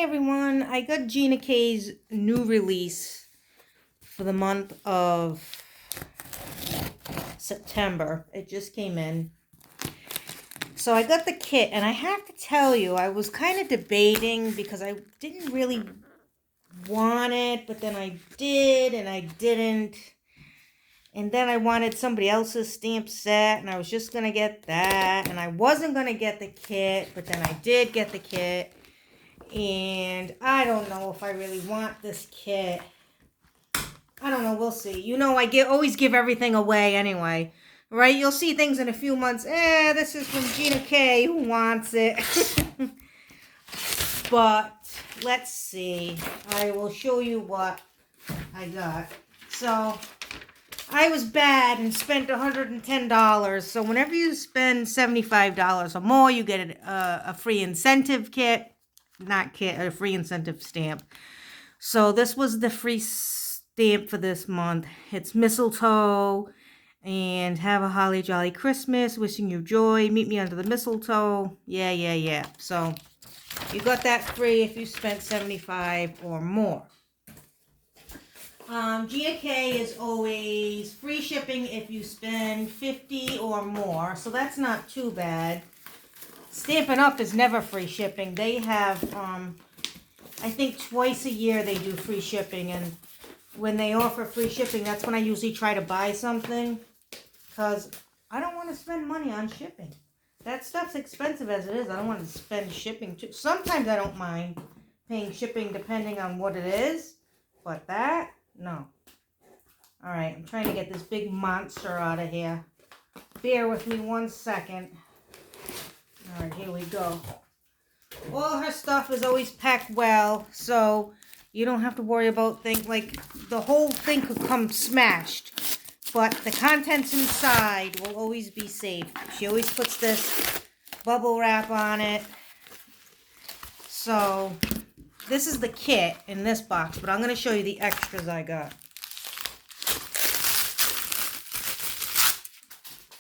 everyone, I got Gina K's new release for the month of September. It just came in. So I got the kit, and I have to tell you, I was kind of debating because I didn't really want it, but then I did and I didn't. And then I wanted somebody else's stamp set, and I was just going to get that. And I wasn't going to get the kit, but then I did get the kit. And I don't know if I really want this kit. I don't know. We'll see. You know, always give everything away anyway. Right? You'll see things in a few months. This is from Gina K. Who wants it? But let's see. I will show you what I got. So I was bad and spent $110. So whenever you spend $75 or more, you get a free incentive kit. Not kit, a free incentive stamp. So this was the free stamp for this month. It's mistletoe and have a holly jolly Christmas. Wishing you joy. Meet me under the mistletoe. Yeah. So you got that free if you spent $75 or more. Gina K is always free shipping if you spend $50 or more. So that's not too bad. Stampin' Up! Is never free shipping. They have, I think twice a year they do free shipping. And when they offer free shipping, that's when I usually try to buy something. Because I don't want to spend money on shipping. That stuff's expensive as it is. I don't want to spend shipping too. Sometimes I don't mind paying shipping depending on what it is. But that, no. Alright, I'm trying to get this big monster out of here. Bear with me 1 second. Alright, here we go. All her stuff is always packed well, so you don't have to worry about things like the whole thing could come smashed. But the contents inside will always be safe. She always puts this bubble wrap on it. So this is the kit in this box, but I'm going to show you the extras I got.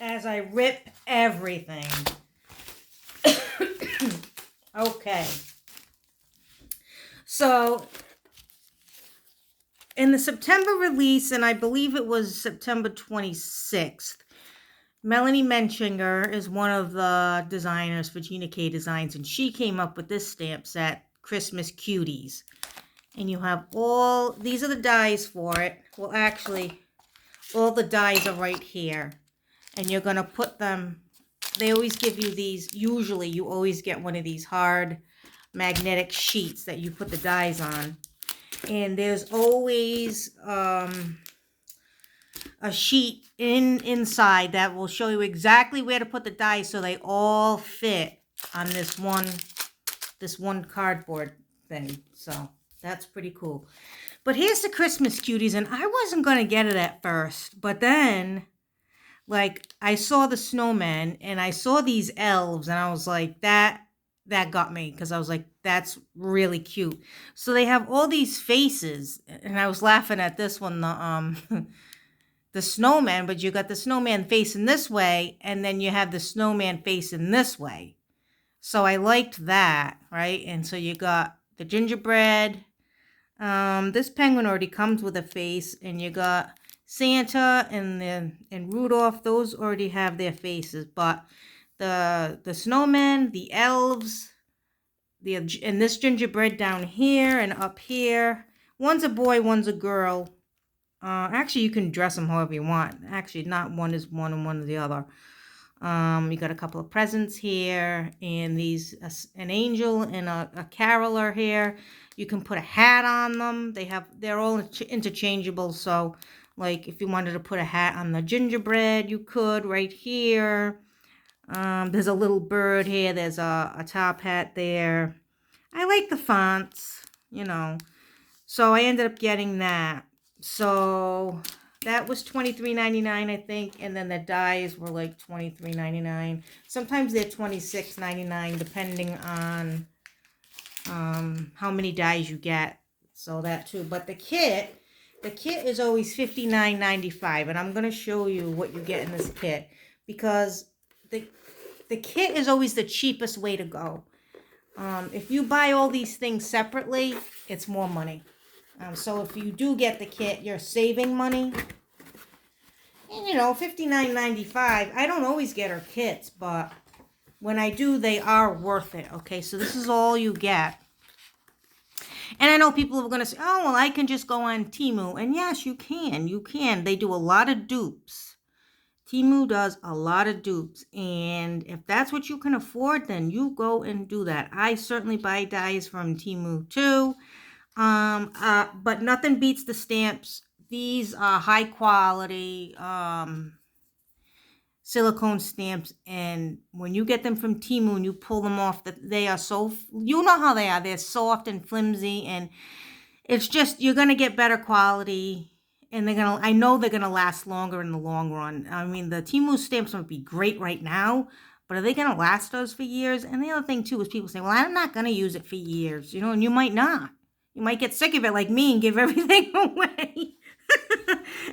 As I rip everything. Okay. So in the September release, and I believe it was September 26th, Melanie Menchinger is one of the designers for Gina K Designs, and she came up with this stamp set, Christmas Cuties. And you have these are the dies for it. Well, actually, all the dies are right here. And you're going to put them, they always give you these, usually you always get one of these hard magnetic sheets that you put the dies on. And there's always a sheet inside that will show you exactly where to put the dies so they all fit on this one cardboard thing. So that's pretty cool. But here's the Christmas Cuties, and I wasn't going to get it at first, but then like I saw the snowman and I saw these elves, and I was like, that got me, because I was like, that's really cute. So they have all these faces, and I was laughing at this one, the snowman, but you got the snowman facing this way, and then you have the snowman facing this way. So I liked that, right? And so you got the gingerbread. This penguin already comes with a face, and you got Santa and Rudolph. Those already have their faces, but the snowman, the elves, and this gingerbread down here and up here. One's a boy, one's a girl. Actually, you can dress them however you want. Actually, not one is one and one is the other. You got a couple of presents here, and an angel and a caroler here. You can put a hat on them. They're all interchangeable. So, like, if you wanted to put a hat on the gingerbread, you could right here. There's a little bird here. There's a top hat there. I like the fonts, you know. So I ended up getting that. So that was $23.99, I think. And then the dies were like $23.99. Sometimes they're $26.99 depending on how many dies you get. So that too. But the kit is always $59.95. And I'm going to show you what you get in this kit, because the kit is always the cheapest way to go. If you buy all these things separately, it's more money. So if you do get the kit, you're saving money. And, you know, $59.95. I don't always get her kits, but when I do, they are worth it. Okay, so this is all you get. And I know people are going to say, oh, well, I can just go on Temu. And yes, you can. You can. They do a lot of dupes. Temu does a lot of dupes. And if that's what you can afford, then you go and do that. I certainly buy dies from Temu too. But nothing beats the stamps. These are high quality silicone stamps, and when you get them from Temu and you pull them off, that they are so, you know how they are. They're soft and flimsy, and it's just, you're gonna get better quality, and I know they're gonna last longer in the long run. I mean, the Temu stamps would be great right now, but are they gonna last us for years? And the other thing too is people say, well, I'm not gonna use it for years, you know, and you might not. You might get sick of it like me and give everything away.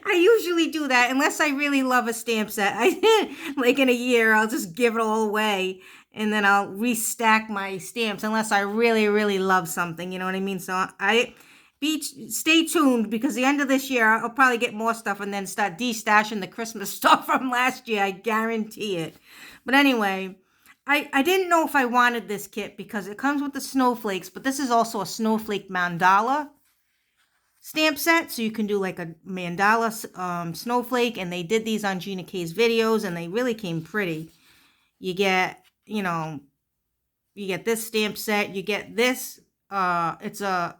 I usually do that unless I really love a stamp set. Like in a year, I'll just give it all away and then I'll restack my stamps unless I really, really love something. You know what I mean? So stay tuned, because the end of this year, I'll probably get more stuff and then start destashing the Christmas stuff from last year. I guarantee it. But anyway, I didn't know if I wanted this kit because it comes with the snowflakes, but this is also a snowflake mandala stamp set, so you can do like a mandala snowflake, and they did these on Gina K's videos, and they really came pretty. You get, you know, you get this stamp set, you get this, it's a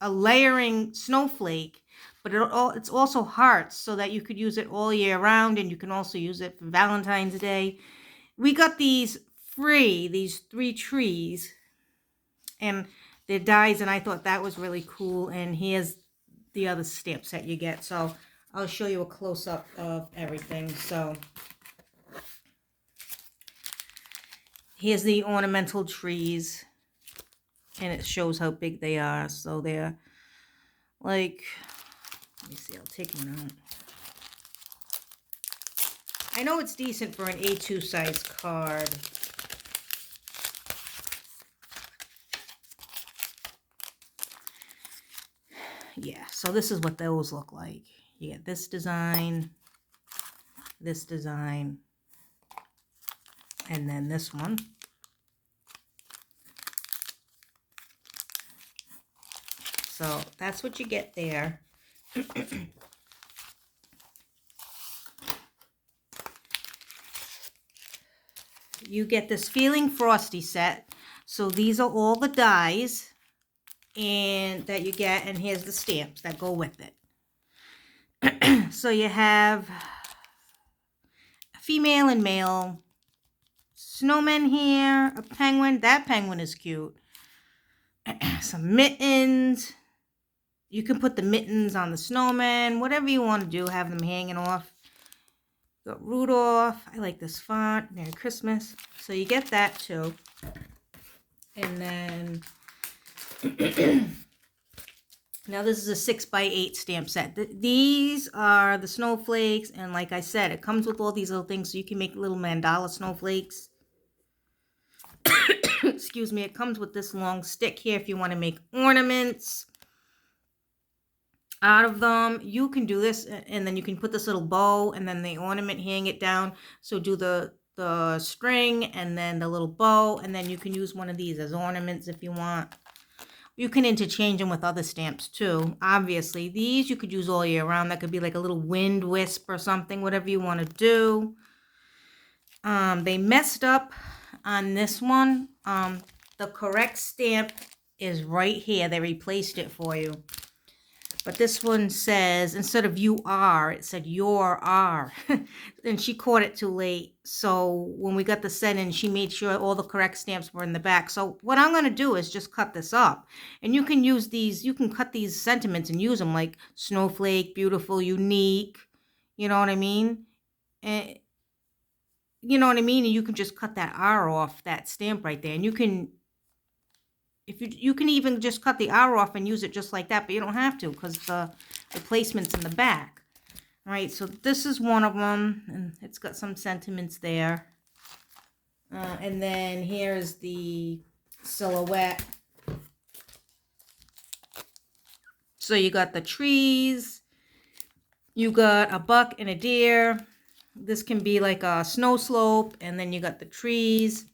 layering snowflake, but it's also hearts, so that you could use it all year round, and you can also use it for Valentine's Day. We got these free, these 3 trees, and they're dies, and I thought that was really cool. And here's the other stamp set you get. So I'll show you a close-up of everything. So here's the ornamental trees, and it shows how big they are. So they're like, let me see, I'll take one out. I know it's decent for an A2 size card. Yeah, so this is what those look like. You get this design, and then this one. So that's what you get there. You get this Feeling Frosty set. So these are all the dies and that you get, and here's the stamps that go with it. So you have female and male snowmen here, a penguin. That penguin is cute. Some mittens. You can put the mittens on the snowman, whatever you want to do, have them hanging off. Got Rudolph. I like this font. Merry Christmas. So you get that too. And then now this is a 6x8 stamp set. These are the snowflakes, and like I said, it comes with all these little things, so you can make little mandala snowflakes. Excuse me. It comes with this long stick here if you want to make ornaments out of them. You can do this, and then you can put this little bow and then the ornament, hang it down. So do the string and then the little bow, and then you can use one of these as ornaments if you want. You can interchange them with other stamps too. Obviously, these you could use all year round. That could be like a little wind wisp or something, whatever you want to do. They messed up on this one. The correct stamp is right here. They replaced it for you. But this one says, instead of you are, it said your are. And she caught it too late. So when we got the set in, she made sure all the correct stamps were in the back. So what I'm going to do is just cut this up. And you can use these, you can cut these sentiments and use them like snowflake, beautiful, unique. You know what I mean? And you know what I mean? And you can just cut that R off that stamp right there. And you can, if you can even just cut the R off and use it just like that, but you don't have to because the placement's in the back. All right, so this is one of them, and it's got some sentiments there. And then here's the silhouette. So you got the trees, you got a buck and a deer. This can be like a snow slope, and then you got the trees.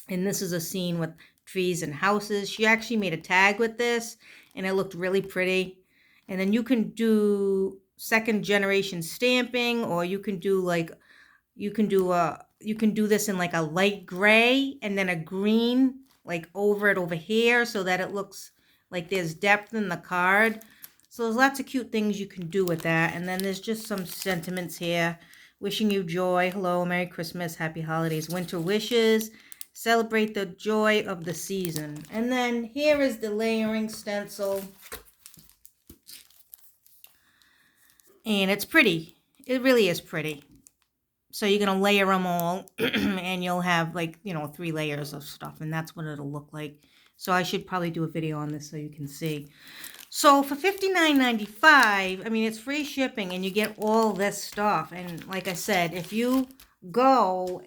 And this is a scene with trees and houses. She actually made a tag with this, and it looked really pretty. And then you can do second generation stamping, or you can do like you can do this in like a light gray and then a green like over it over here, so that it looks like there's depth in the card. So there's lots of cute things you can do with that. And then there's just some sentiments here. Wishing you joy. Hello, Merry Christmas, Happy Holidays, winter wishes. Celebrate the joy of the season. And then here is the layering stencil. And it's pretty. It really is pretty. So you're going to layer them all, and you'll have like, 3 layers of stuff, and that's what it'll look like. So I should probably do a video on this so you can see. So for $59.95, I mean, it's free shipping, and you get all this stuff. And like I said, if you go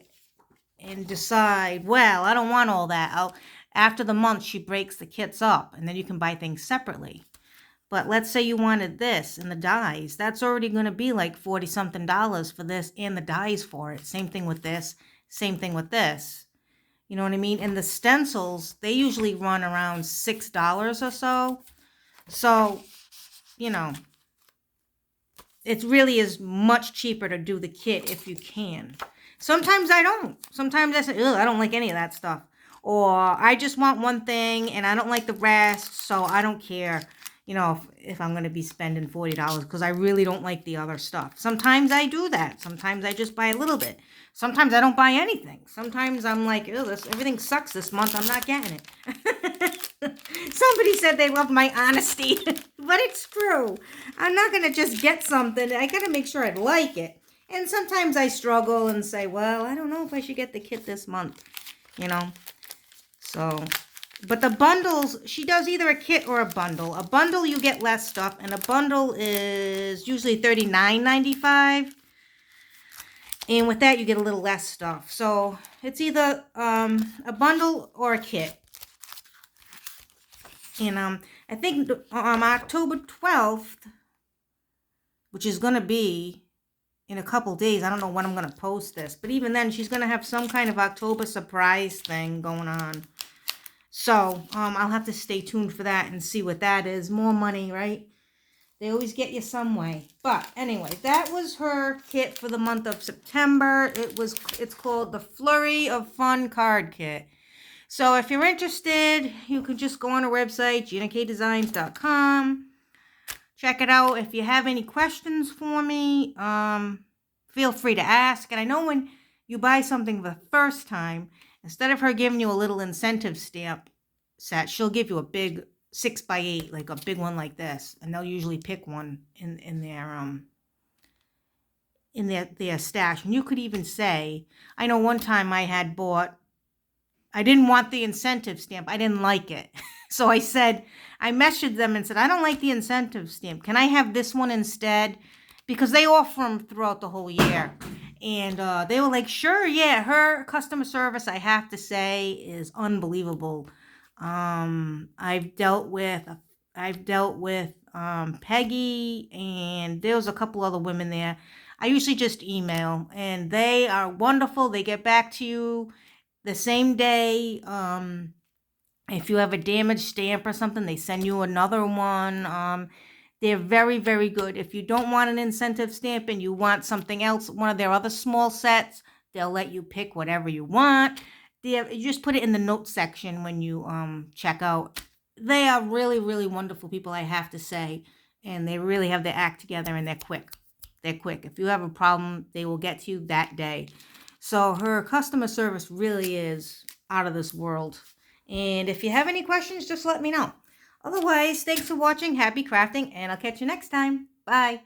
and decide, well, I don't want all that, after the month, she breaks the kits up, and then you can buy things separately. But let's say you wanted this and the dies. That's already going to be like $40-something for this and the dies for it. Same thing with this. Same thing with this. You know what I mean? And the stencils, they usually run around $6 or so. So, it really is much cheaper to do the kit if you can. Sometimes I don't. Sometimes I say, ugh, I don't like any of that stuff. Or I just want one thing and I don't like the rest, so I don't care. If I'm going to be spending $40 because I really don't like the other stuff. Sometimes I do that. Sometimes I just buy a little bit. Sometimes I don't buy anything. Sometimes I'm like, ew, everything sucks this month. I'm not getting it. Somebody said they love my honesty, but it's true. I'm not going to just get something. I got to make sure I like it. And sometimes I struggle and say, well, I don't know if I should get the kit this month, So... But the bundles, she does either a kit or a bundle. A bundle, you get less stuff, and a bundle is usually $39.95. And with that, you get a little less stuff. So it's either a bundle or a kit. And I think on October 12th, which is going to be in a couple days, I don't know when I'm going to post this, but even then, she's going to have some kind of October surprise thing going on. So, I'll have to stay tuned for that and see what that is. More money, right? They always get you some way. But anyway, that was her kit for the month of September. It's called the Flurry of Fun Card Kit. So if you're interested, you can just go on her website, GinaKDesigns.com. Check it out. If you have any questions for me, feel free to ask. And I know when you buy something for the first time, instead of her giving you a little incentive stamp set, she'll give you a big 6x8, like a big one like this. And they'll usually pick one in their stash. And you could even say, I know one time I had bought, I didn't want the incentive stamp. I didn't like it. So I messaged them and said, I don't like the incentive stamp. Can I have this one instead? Because they offer them throughout the whole year. And they were like, sure, yeah. Her customer service, I have to say, is unbelievable. I've dealt with Peggy, and there was a couple other women there. I usually just email, and they are wonderful. They get back to you the same day. If you have a damaged stamp or something, they send you another one. They're very, very good. If you don't want an incentive stamp and you want something else, one of their other small sets, they'll let you pick whatever you want. You just put it in the notes section when you check out. They are really, really wonderful people, I have to say. And they really have their act together, and they're quick. They're quick. If you have a problem, they will get to you that day. So her customer service really is out of this world. And if you have any questions, just let me know. Otherwise, thanks for watching. Happy crafting, and I'll catch you next time. Bye.